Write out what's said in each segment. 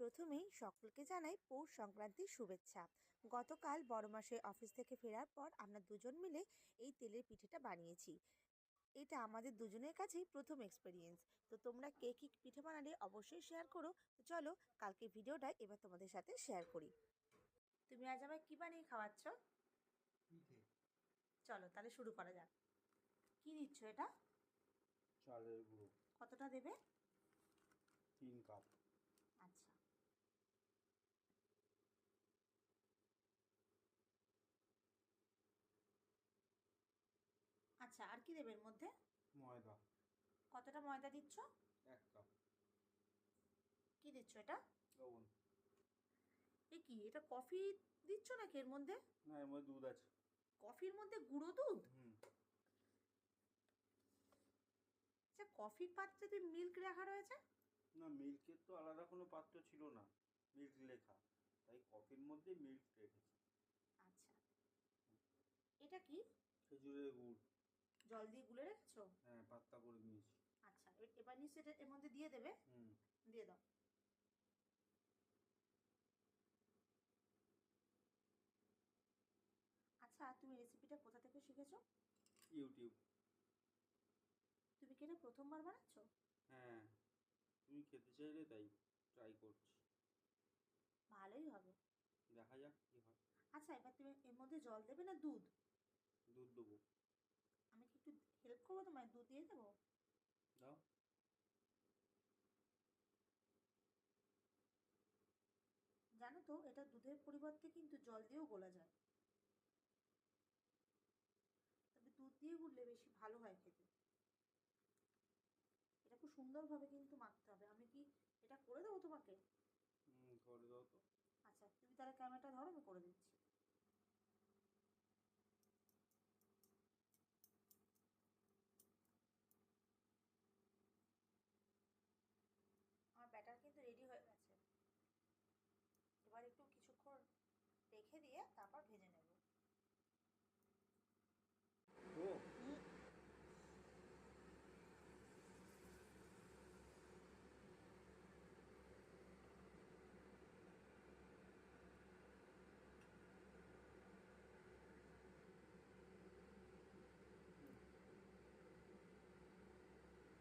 প্রথমেই সকলকে জানাই পৌষ সংক্রান্তির শুভেচ্ছা। গতকাল বড় মাসের অফিস থেকে ফেরার পর আমরা দুজন মিলে এই তেলের পিঠেটা বানিয়েছি। এটা আমাদের দুজনের কাছেই প্রথম এক্সপেরিয়েন্স। তো তোমরা কে কী পিঠে বানালে অবশ্যই শেয়ার করো। তো চলো কালকে ভিডিওটা এবার তোমাদের সাথে শেয়ার করি। তুমি আজ আমায় কী বানিয়ে খাওয়াচ্ছ? পিঠে। চলো তাহলে শুরু করা যাক। কি দিচ্ছ এটা? চালের গুঁড়ো কতটা দেবে? 3 কাপ। আচ্ছা, আচ্ছা, আর কি দেবে এর মধ্যে? ময়দা কতটা ময়দা দিচ্ছ? 1 কাপ। কি দিচ্ছ এটা? লবণ। এ কি, এটা কফি দিচ্ছ নাকি এর মধ্যে? না, এর মধ্যে দুধ আছে। কফির মধ্যে গুঁড়ো দুধ? হুম। আচ্ছা, কফির পাত্রে তুই মিল্ক রাখা রয়েছে? না, মিল্কের তো আলাদা কোনো পাত্র ছিল না, মিল্ক লেখা, তাই কফির মধ্যে মিল্ক রেখেছি। আচ্ছা, এটা কি? খেজুরের গুড়। জল দিয়ে গুলে রেখেছো? হ্যাঁ, পাতলা করে নিয়েছি। আচ্ছা, এবার নিশ্চয়ই এটা এর মধ্যে দিয়ে দেবে। হুম। দিয়ে দাও। আচ্ছা, তুমি রেসিপিটা কোথা থেকে শিখেছো? ইউটিউব। তুমি কি এটা প্রথমবার বানাচ্ছো? হ্যাঁ, তুমি খেতে চাইলে তাই ট্রাই করছি। ভালোই হবে। দেখা যাক কি হয়। আচ্ছা, এবার তুমি এর মধ্যে জল দেবে না দুধ? দুধ দেবো। আমি কি একটু হেল্প করবো তোমায়? দুধ দিয়ে দেবো? দাও। জানো তো, এটা দুধের পরিবর্তে কিন্তু জল দিয়েও গোলা যায়, তবে দুধ দিয়ে গুললে বেশি ভালো হয় খেতে। এটা খুব সুন্দরভাবে কিন্তু মাখতে হবে। আমি কি এটা করে দেবো তোমাকে? করে দাও তো। আচ্ছা, তুমি তাহলে ক্যামেরাটা ধরো, আমি করে দিচ্ছি। আমার ব্যাটার কিন্তু রেডি হয়ে গেছে। এবার একটু কিছুক্ষণ রেখে দিয়ে তারপর ভেজে নেব। ও।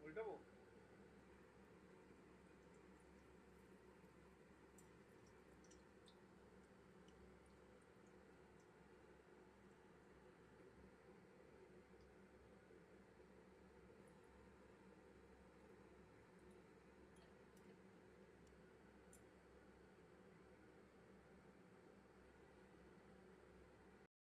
উল্টাবো।